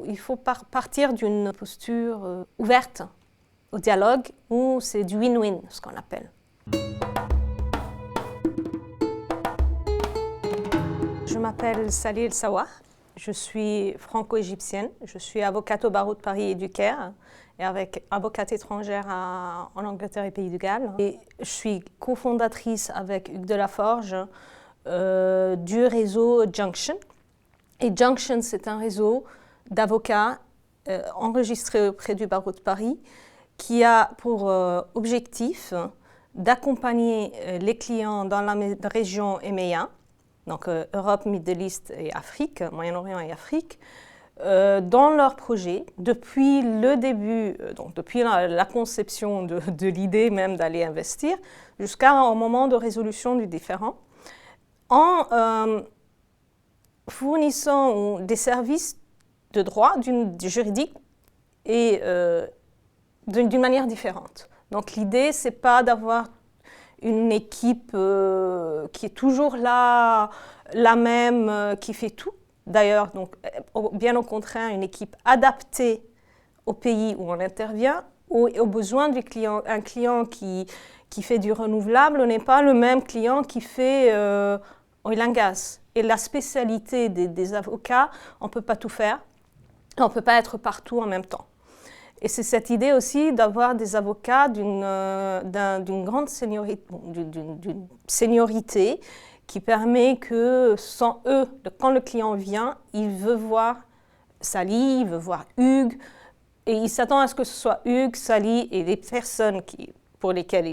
Il faut partir d'une posture ouverte au dialogue où c'est du win-win, ce qu'on appelle. Je m'appelle Salih El Sawah, je suis franco-égyptienne, je suis avocate au barreau de Paris et du Caire et avocate étrangère en Angleterre et Pays de Galles. Et je suis cofondatrice avec Hugues Delaforge du réseau Junction. Et Junction, c'est un réseau d'avocats enregistrés auprès du barreau de Paris qui a pour objectif d'accompagner les clients dans la région EMEA, donc Europe, Middle East et Afrique, Moyen-Orient et Afrique, dans leurs projets, depuis le début, donc depuis la conception de l'idée même d'aller investir, jusqu'au moment de résolution du différend, en fournissant des services de droit, juridique, et d'une manière différente. Donc l'idée, c'est pas d'avoir une équipe qui est toujours là, la même, qui fait tout. D'ailleurs, donc, bien au contraire, une équipe adaptée au pays où on intervient, aux besoins du client. Un client qui fait du renouvelable n'est pas le même client qui fait oil and gas. Et la spécialité des avocats, on ne peut pas tout faire, on ne peut pas être partout en même temps. Et c'est cette idée aussi d'avoir des avocats d'une grande seniorité qui permet que sans eux, quand le client vient, il veut voir Salih, il veut voir Hugues, et il s'attend à ce que ce soit Hugues, Salih et les personnes pour lesquelles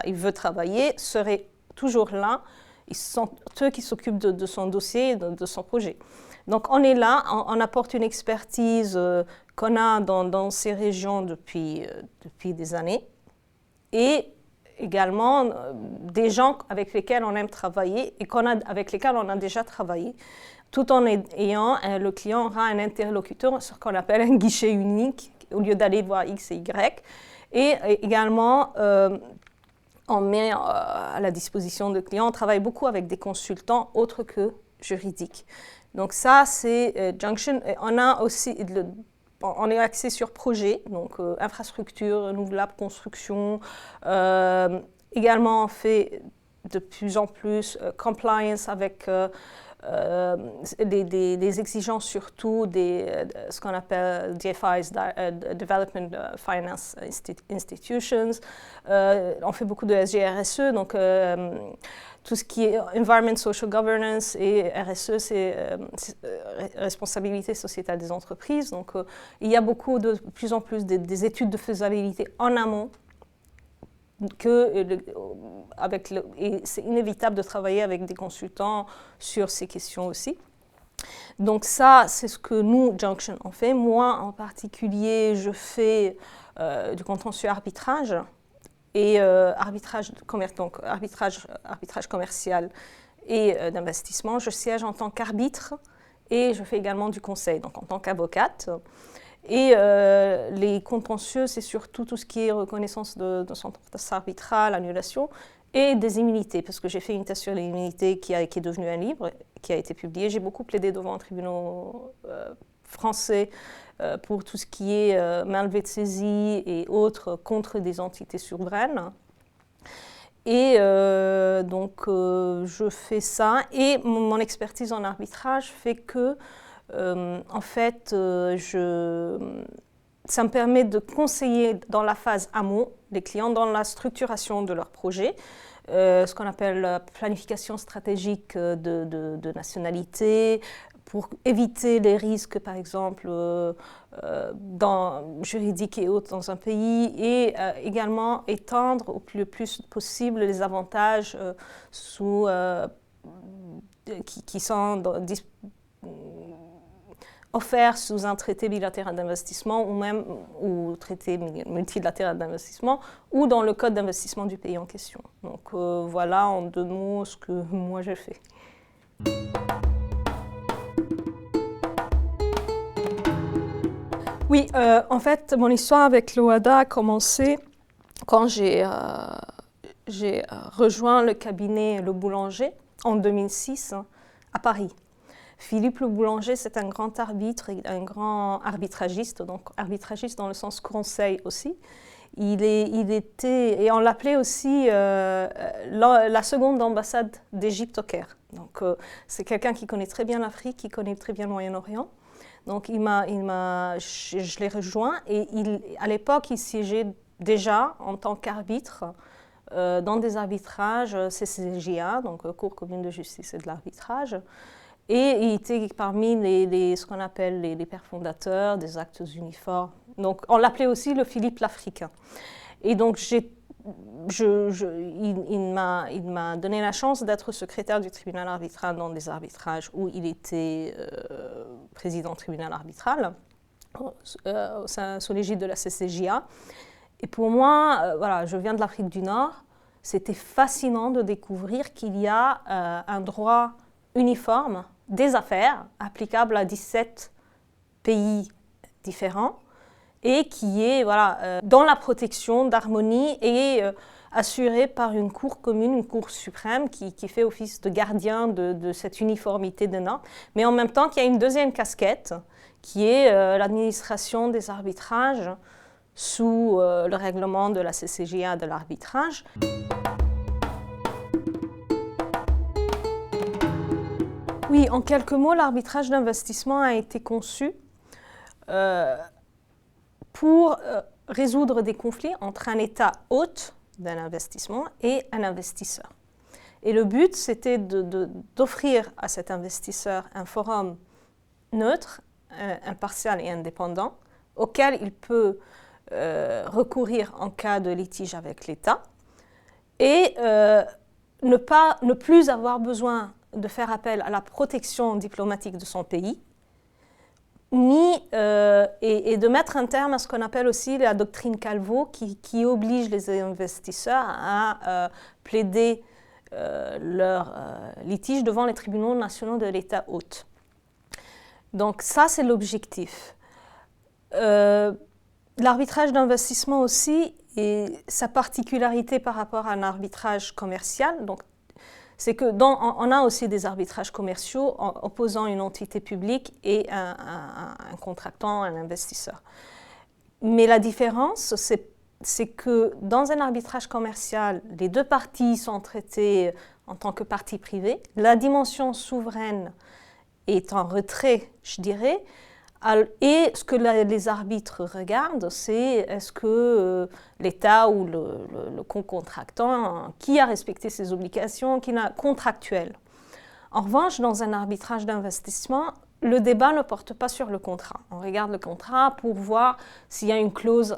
il veut travailler seraient toujours là. Ils sont eux qui s'occupent de son dossier, de son projet. Donc on est là, on apporte une expertise qu'on a dans ces régions depuis des années et également des gens avec lesquels on aime travailler et avec lesquels on a déjà travaillé, tout en ayant, le client aura un interlocuteur, ce qu'on appelle un guichet unique, au lieu d'aller voir X et Y. Et également, on met à la disposition de clients, on travaille beaucoup avec des consultants autres que juridiques. Donc ça, c'est Junction. On a aussi, on est axé sur projet, donc infrastructure, renouvelable, construction. Également, on fait de plus en plus compliance avec des exigences surtout ce qu'on appelle DFIs, Development Finance Institutions. On fait beaucoup de SGRSE, donc tout ce qui est Environment, Social Governance et RSE, c'est responsabilité sociétale des entreprises. Donc il y a de plus en plus des études de faisabilité en amont. Et c'est inévitable de travailler avec des consultants sur ces questions aussi. Donc ça, c'est ce que nous, Junction, on fait. Moi, en particulier, je fais du contentieux arbitrage et arbitrage commercial et d'investissement. Je siège en tant qu'arbitre et je fais également du conseil, donc en tant qu'avocate. Et les contentieux, c'est surtout tout ce qui est reconnaissance de sentence arbitrale, annulation et des immunités, parce que j'ai fait une thèse sur les immunités qui est devenue un livre, qui a été publié. J'ai beaucoup plaidé devant un tribunal français pour tout ce qui est main levée de saisie et autres contre des entités souveraines. Et donc, je fais ça. Et mon expertise en arbitrage fait que en fait, ça me permet de conseiller dans la phase amont les clients dans la structuration de leur projet, ce qu'on appelle la planification stratégique de nationalité, pour éviter les risques, par exemple, juridiques et autres dans un pays, et également étendre au plus possible les avantages qui sont offerts sous un traité bilatéral d'investissement ou traité multilatéral d'investissement ou dans le code d'investissement du pays en question. Donc voilà en 2 mots ce que moi j'ai fait. Oui, en fait, mon histoire avec l'OADA a commencé quand j'ai rejoint le cabinet Le Boulanger en 2006 à Paris. Philippe le Boulanger, c'est un grand arbitre, un grand arbitragiste, donc arbitragiste dans le sens conseil aussi. Il était, et on l'appelait aussi la seconde ambassade d'Égypte au Caire. Donc c'est quelqu'un qui connaît très bien l'Afrique, qui connaît très bien le Moyen-Orient. Donc je l'ai rejoint et à l'époque, il siégeait déjà en tant qu'arbitre dans des arbitrages CCJA, donc Cour commune de justice et de l'arbitrage. Et il était parmi ce qu'on appelle les pères fondateurs des actes uniformes. Donc on l'appelait aussi le Philippe l'Africain. Et donc il m'a donné la chance d'être secrétaire du tribunal arbitral dans des arbitrages où il était président tribunal arbitral sous l'égide de la CCJA. Et pour moi, voilà, je viens de l'Afrique du Nord, c'était fascinant de découvrir qu'il y a un droit uniforme des affaires applicable à 17 pays différents et qui est dans la protection d'harmonie et assuré par une cour commune, une cour suprême qui fait office de gardien de cette uniformité de normes. Mais en même temps, qu'il y a une deuxième casquette qui est l'administration des arbitrages sous le règlement de la CCJA de l'arbitrage. Oui, en quelques mots, l'arbitrage d'investissement a été conçu pour résoudre des conflits entre un État hôte d'un investissement et un investisseur. Et le but, c'était d'offrir à cet investisseur un forum neutre, impartial et indépendant, auquel il peut recourir en cas de litige avec l'État et ne plus avoir besoin de faire appel à la protection diplomatique de son pays, et de mettre un terme à ce qu'on appelle aussi la doctrine Calvo, qui oblige les investisseurs à plaider leur litige devant les tribunaux nationaux de l'État hôte. Donc ça, c'est l'objectif. L'arbitrage d'investissement aussi, et sa particularité par rapport à un arbitrage commercial, donc c'est qu'on a aussi des arbitrages commerciaux opposant une entité publique et un contractant, un investisseur. Mais la différence, c'est que dans un arbitrage commercial, les deux parties sont traitées en tant que parties privées. La dimension souveraine est en retrait, je dirais. Et ce que les arbitres regardent, c'est est-ce que l'État ou le co-contractant, qui a respecté ses obligations contractuelles. En revanche, dans un arbitrage d'investissement, le débat ne porte pas sur le contrat. On regarde le contrat pour voir s'il y a une clause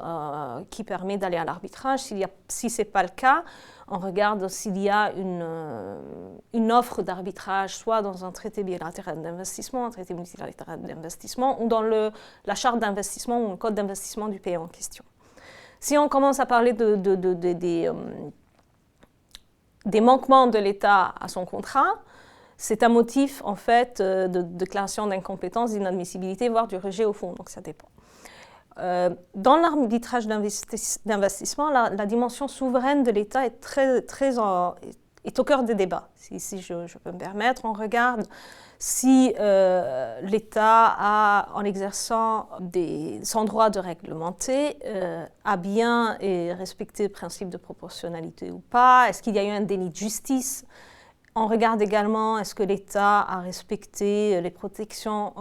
qui permet d'aller à l'arbitrage. Si ce n'est pas le cas, on regarde s'il y a une offre d'arbitrage, soit dans un traité bilatéral d'investissement, un traité multilatéral d'investissement, ou dans la charte d'investissement ou le code d'investissement du pays en question. Si on commence à parler des manquements de l'État à son contrat, c'est un motif en fait de déclaration d'incompétence, d'inadmissibilité, voire du rejet au fond, donc ça dépend. Dans l'arbitrage d'investissement, la dimension souveraine de l'État est au cœur des débats. Si je peux me permettre, on regarde si l'État a, en exerçant son droit de réglementer, a bien respecté le principe de proportionnalité ou pas. Est-ce qu'il y a eu un déni de justice? On regarde également est-ce que l'État a respecté les protections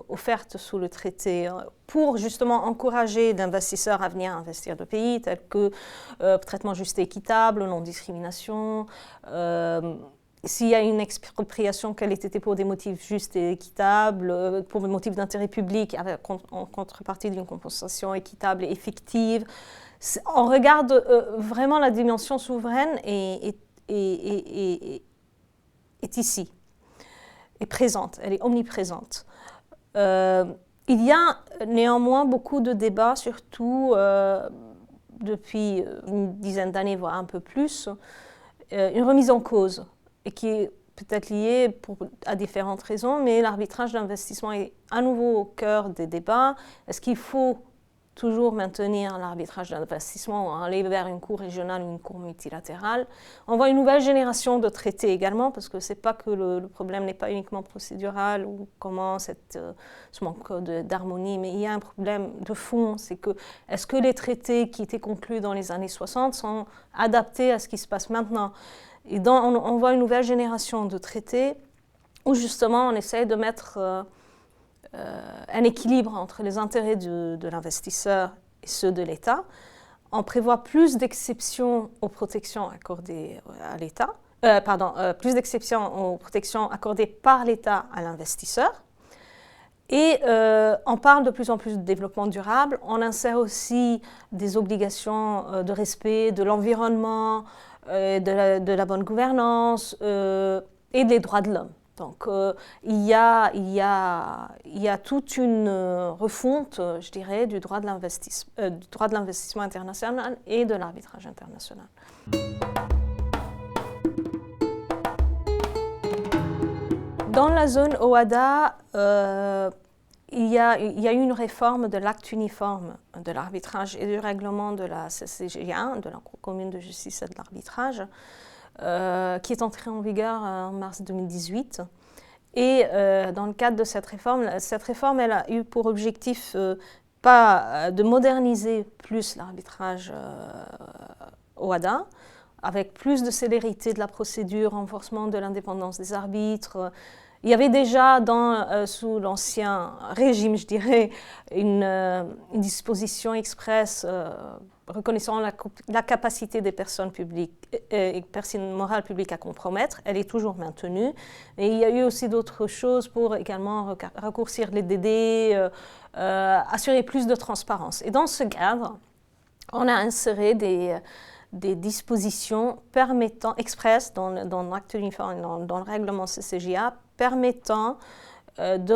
offertes sous le traité pour justement encourager d'investisseurs à venir investir dans le pays, tels que traitement juste et équitable, non-discrimination, s'il y a une expropriation, qu'elle ait été pour des motifs justes et équitables, pour des motifs d'intérêt public, en contrepartie d'une compensation équitable et effective. On regarde vraiment la dimension souveraine est ici, est présente, elle est omniprésente. Il y a néanmoins beaucoup de débats, surtout depuis une dizaine d'années, voire un peu plus, une remise en cause, et qui est peut-être liée à différentes raisons, mais l'arbitrage d'investissement est à nouveau au cœur des débats. Est-ce qu'il faut toujours maintenir l'arbitrage d'investissement ou aller vers une cour régionale ou une cour multilatérale. On voit une nouvelle génération de traités également, parce que c'est pas que le problème n'est pas uniquement procédural ou comment ce manque d'harmonie, mais il y a un problème de fond, c'est que est-ce que les traités qui étaient conclus dans les années 60 sont adaptés à ce qui se passe maintenant? Et on voit une nouvelle génération de traités où justement on essaye de mettre un équilibre entre les intérêts de l'investisseur et ceux de l'État. On prévoit plus d'exceptions aux protections accordées à l'État, plus d'exceptions aux protections accordées par l'État à l'investisseur. Et on parle de plus en plus de développement durable. On insère aussi des obligations de respect de l'environnement, de la bonne gouvernance et des droits de l'homme. Donc, il y a toute une refonte, je dirais, du droit de l'investissement international et de l'arbitrage international. Dans la zone OHADA, il y a eu une réforme de l'acte uniforme de l'arbitrage et du règlement de la CCGA, de la Cour commune de justice et de l'arbitrage, qui est entrée en vigueur en mars 2018. Et dans le cadre de cette réforme, elle a eu pour objectif pas de moderniser plus l'arbitrage OHADA, avec plus de célérité de la procédure, renforcement de l'indépendance des arbitres. Il y avait déjà sous l'ancien régime, je dirais, une disposition expresse reconnaissant la capacité des personnes publiques et personnes morales publiques à compromettre. Elle est toujours maintenue. Et il y a eu aussi d'autres choses pour également raccourcir les délais, assurer plus de transparence. Et dans ce cadre, on a inséré des dispositions permettant, expresses dans l'acte uniforme, dans le règlement CCJA, permettant de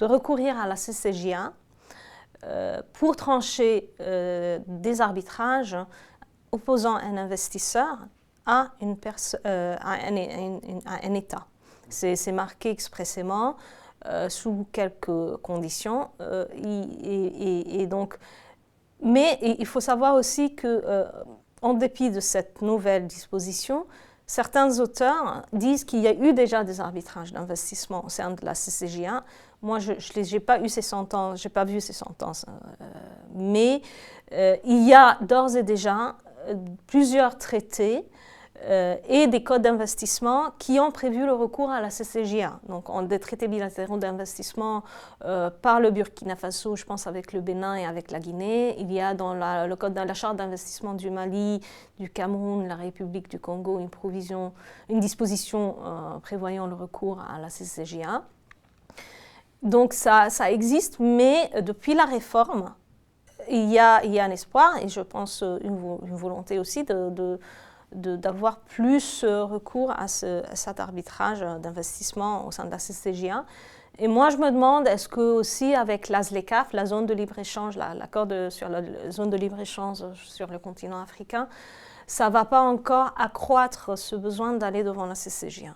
recourir à la CCJA pour trancher des arbitrages opposant un investisseur à un État. C'est marqué expressément sous quelques conditions. Mais il faut savoir aussi qu'en dépit de cette nouvelle disposition, certains auteurs disent qu'il y a eu déjà des arbitrages d'investissement au sein de la CCJA. Moi, je n'ai pas eu ces sentences, je n'ai pas vu ces sentences. Mais il y a d'ores et déjà plusieurs traités et des codes d'investissement qui ont prévu le recours à la CCJA. Donc, des traités bilatéraux d'investissement par le Burkina Faso, je pense avec le Bénin et avec la Guinée. Il y a dans le code de la charte d'investissement du Mali, du Cameroun, la République du Congo, une disposition prévoyant le recours à la CCJA. Donc, ça existe, mais depuis la réforme, il y a un espoir et je pense une volonté aussi d'avoir plus recours à cet arbitrage d'investissement au sein de la CCJA. Et moi, je me demande, est-ce que aussi avec l'ASLECAF, la zone de libre-échange, l'accord sur la zone de libre-échange sur le continent africain, ça ne va pas encore accroître ce besoin d'aller devant la CCJA.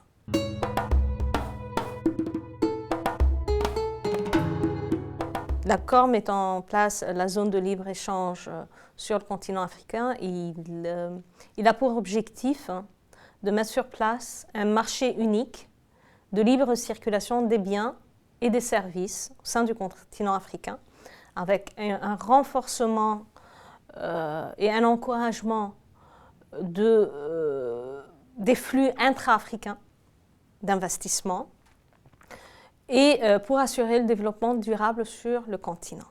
L'accord mettant en place la zone de libre-échange sur le continent africain, il a pour objectif de mettre sur place un marché unique de libre circulation des biens et des services au sein du continent africain, avec un renforcement et un encouragement des flux intra-africains d'investissement, et pour assurer le développement durable sur le continent.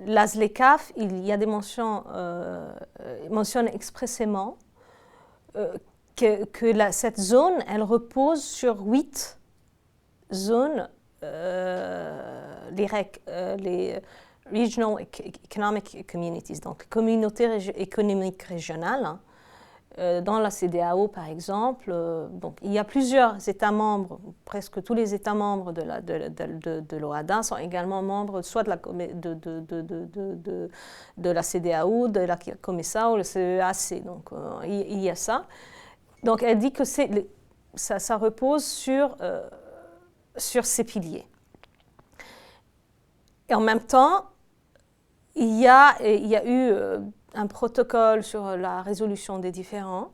L'ASLECAF, il y a des mentions, mentionne expressément que cette zone, elle repose sur 8 zones, les REC, les Regional Economic Communities, donc communautés économiques régionales, hein. Dans la CEDEAO, par exemple, donc, il y a plusieurs États membres, presque tous les États membres de l'OHADA sont également membres soit de la CEDEAO, de la COMESA ou le CEAC. Donc, il y a ça. Donc, elle dit que ça repose sur ces piliers. Et en même temps, il y a eu un protocole sur la résolution des différends.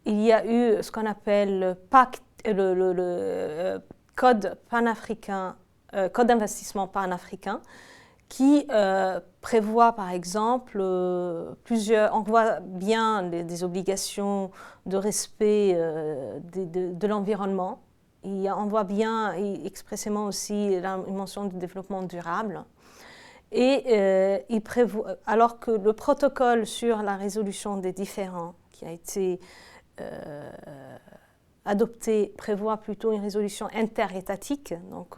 Il y a eu ce qu'on appelle le pacte, code panafricain, code d'investissement panafricain, qui prévoit par exemple on voit bien des obligations de respect de l'environnement. On voit bien expressément aussi une mention du développement durable. Et il prévoit, alors que le protocole sur la résolution des différends qui a été adopté prévoit plutôt une résolution interétatique, donc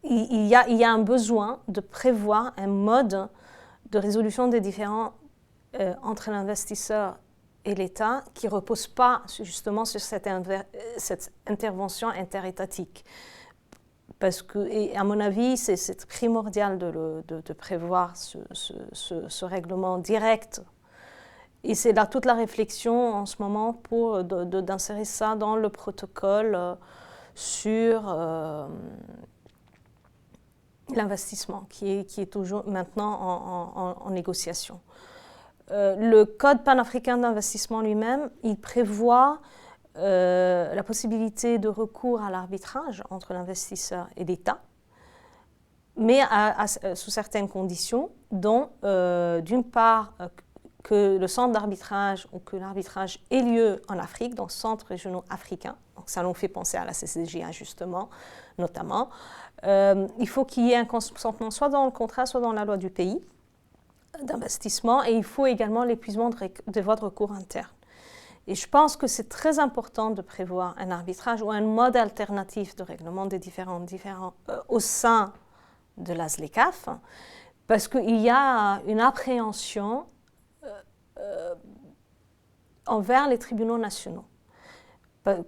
il y a un besoin de prévoir un mode de résolution des différends entre l'investisseur et l'État qui ne repose pas justement sur cette intervention interétatique. Parce que, et à mon avis, c'est primordial de prévoir ce règlement direct. Et c'est là toute la réflexion en ce moment pour d'insérer ça dans le protocole sur l'investissement qui est toujours maintenant en négociation. Le Code panafricain d'investissement lui-même, il prévoit la possibilité de recours à l'arbitrage entre l'investisseur et l'État, mais sous certaines conditions, dont d'une part que le centre d'arbitrage ou que l'arbitrage ait lieu en Afrique, dans centres régionaux africains. Donc ça nous fait penser à la CCJA justement, notamment. Il faut qu'il y ait un consentement soit dans le contrat, soit dans la loi du pays d'investissement, et il faut également l'épuisement des voies de recours internes. Et je pense que c'est très important de prévoir un arbitrage ou un mode alternatif de règlement des différends au sein de la ZLECAf, parce qu'il y a une appréhension envers les tribunaux nationaux.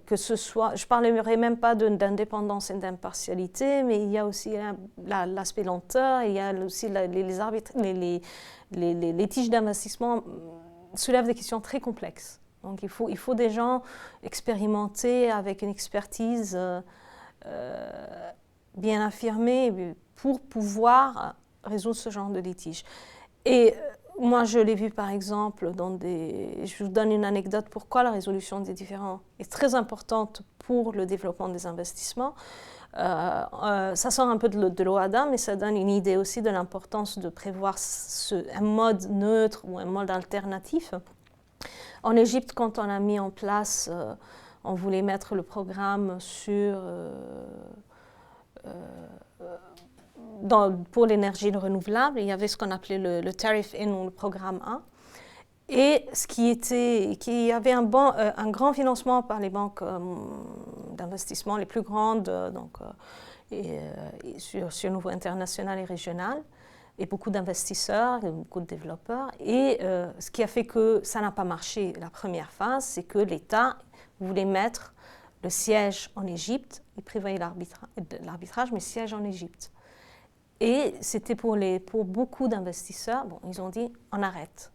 Que ce soit, je ne parlerai même pas d'indépendance et d'impartialité, mais il y a aussi l'aspect lenteur, il y a aussi les litiges d'investissement soulèvent des questions très complexes. Donc il faut des gens expérimentés avec une expertise bien affirmée pour pouvoir résoudre ce genre de litige. Et moi, je l'ai vu par exemple je vous donne une anecdote pourquoi la résolution des différends est très importante pour le développement des investissements. Ça sort un peu de l'OHADA, mais ça donne une idée aussi de l'importance de prévoir un mode neutre ou un mode alternatif. En Égypte, quand on a mis en place, on voulait mettre le programme pour l'énergie renouvelable, il y avait ce qu'on appelait le Tariff In ou le programme 1. Et qu'il y avait un grand financement par les banques d'investissement les plus grandes, sur le niveau international et régional, et beaucoup d'investisseurs, et beaucoup de développeurs. Et ce qui a fait que ça n'a pas marché la première phase, c'est que l'État voulait mettre le siège en Égypte, il prévoyait l'arbitrage, mais le siège en Égypte. Et c'était pour beaucoup d'investisseurs, ils ont dit on arrête,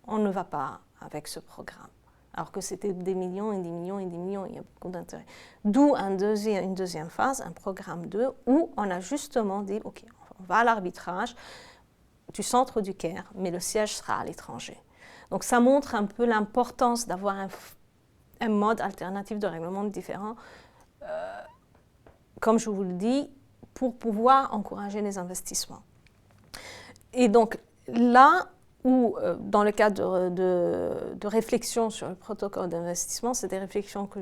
on ne va pas avec ce programme. Alors que c'était des millions et des millions et des millions, il y a beaucoup d'intérêt. D'où une deuxième phase, un programme 2, où on a justement dit ok, on va à l'arbitrage du centre du Caire, mais le siège sera à l'étranger. Donc ça montre un peu l'importance d'avoir un mode alternatif de règlement différent, comme je vous le dis, pour pouvoir encourager les investissements. Et donc là où, dans le cadre de réflexion sur le protocole d'investissement, c'est des réflexions que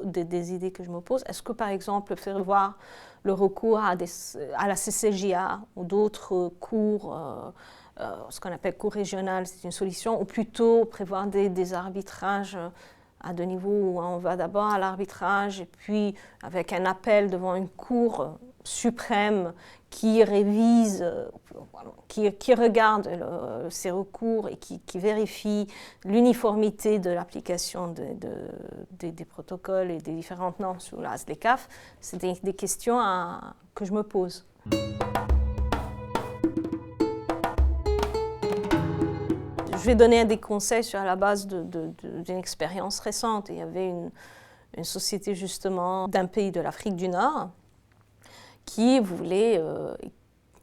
des idées que je me pose. Est-ce que, par exemple, faire voir le recours à la CCJA ou d'autres cours, ce qu'on appelle cours régional, c'est une solution, ou plutôt prévoir des arbitrages à deux niveaux où on va d'abord à l'arbitrage et puis avec un appel devant une cour suprême qui révise, qui regarde ces recours et qui vérifie l'uniformité de l'application des protocoles et des différentes normes sous la ZLECAf. C'est des questions que je me pose. Je vais donner des conseils sur la base d'une expérience récente. Il y avait une société justement d'un pays de l'Afrique du Nord qui voulait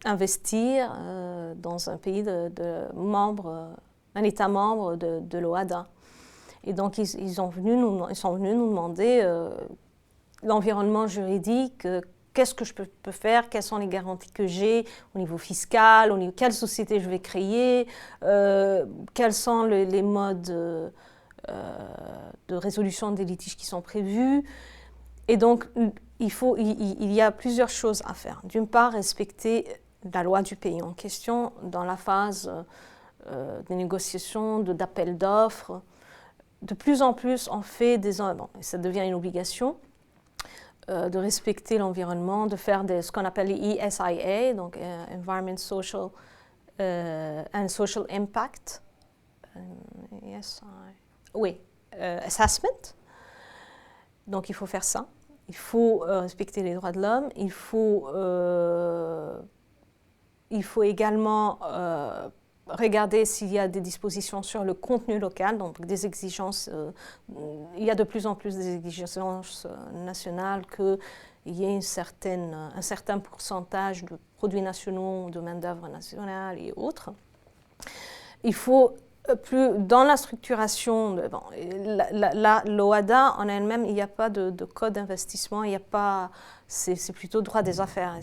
investir dans un pays un État membre de l'OHADA. Et donc ils sont venus nous demander l'environnement juridique, qu'est-ce que je peux faire, quelles sont les garanties que j'ai au niveau fiscal, au niveau quelle société je vais créer, quels sont les modes de résolution des litiges qui sont prévus. Et donc, il y a plusieurs choses à faire. D'une part, respecter la loi du pays en question dans la phase des négociations, d'appel d'offres. De plus en plus, on fait ça devient une obligation de respecter l'environnement, de faire ce qu'on appelle les ESIA, donc Environment, Social and Social Impact, Assessment. Donc il faut faire ça. Il faut respecter les droits de l'homme. Il faut également regarder s'il y a des dispositions sur le contenu local, donc des exigences. Il y a de plus en plus des exigences nationales qu'il y ait un certain pourcentage de produits nationaux, de main-d'œuvre nationale et autres. Il faut dans la structuration, l'OHADA en elle-même, il n'y a pas de code d'investissement, c'est plutôt droit des affaires.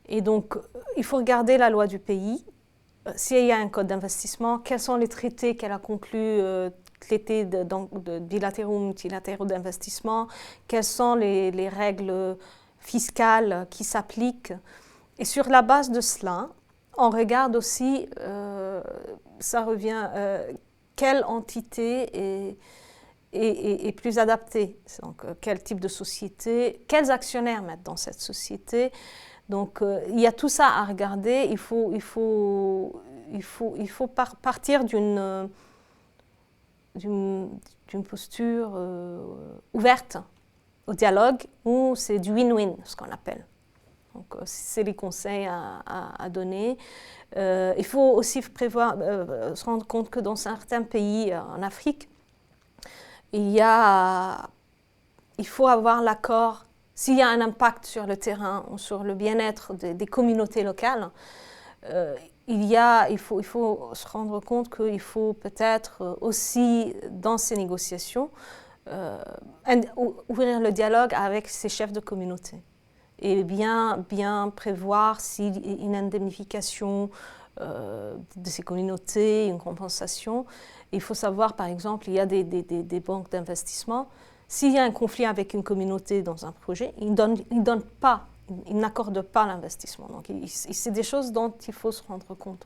Et donc, il faut regarder la loi du pays. S'il y a un code d'investissement, quels sont les traités qu'elle a conclus, traités bilatéraux ou multilatéraux d'investissement, quelles sont les règles fiscales qui s'appliquent. Et sur la base de cela, on regarde aussi, ça revient, quelle entité est plus adaptée. Donc, quel type de société, quels actionnaires mettre dans cette société. Donc, il y a tout ça à regarder. Il faut partir d'une posture ouverte au dialogue où c'est du win-win, ce qu'on appelle. Donc, c'est les conseils à donner. Il faut aussi se rendre compte que dans certains pays en Afrique, il faut avoir l'accord. S'il y a un impact sur le terrain ou sur le bien-être des communautés locales, il faut se rendre compte qu'il faut peut-être aussi, dans ces négociations, ouvrir le dialogue avec ces chefs de communauté et bien prévoir une indemnification de ces communautés, une compensation. Il faut savoir, par exemple, il y a des banques d'investissement. S'il y a un conflit avec une communauté dans un projet, ils n'accordent pas l'investissement. Donc, c'est des choses dont il faut se rendre compte.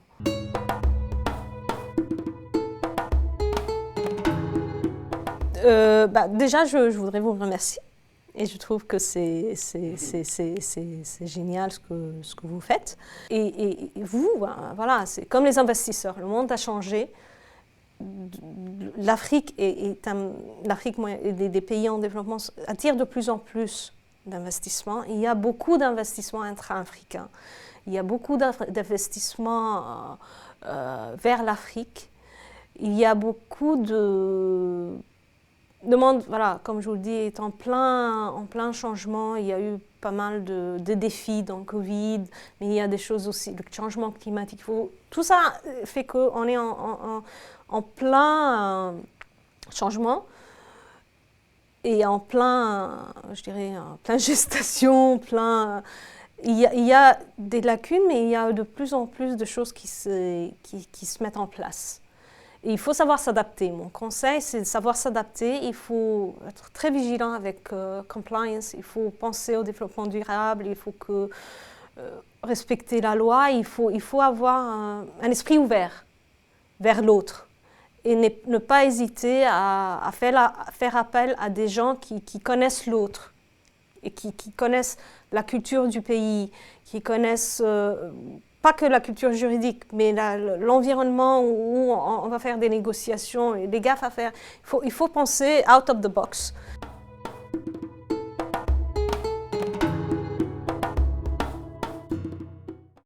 Déjà, je voudrais vous remercier. Et je trouve que c'est génial ce que vous faites. Et vous, voilà, c'est comme les investisseurs. Le monde a changé. L'Afrique et des pays en développement attirent de plus en plus d'investissements. Il y a beaucoup d'investissements intra-africains. Il y a beaucoup d'investissements vers l'Afrique. Il y a beaucoup de monde, voilà, comme je vous le dis, est en plein changement. Il y a eu pas mal de défis dans le Covid, mais il y a des choses aussi, le changement climatique. Tout ça fait qu'on est en plein changement et en plein, je dirais, en plein gestation, il y a des lacunes, mais il y a de plus en plus de choses qui se mettent en place. Et il faut savoir s'adapter. Mon conseil, c'est de savoir s'adapter. Il faut être très vigilant avec compliance. Il faut penser au développement durable. Il faut respecter la loi. Il faut avoir un esprit ouvert vers l'autre. Et ne pas hésiter à faire appel à des gens qui connaissent l'autre et qui connaissent la culture du pays, qui connaissent pas que la culture juridique, mais l'environnement où on va faire des négociations et des gaffes à faire. Il faut penser out of the box.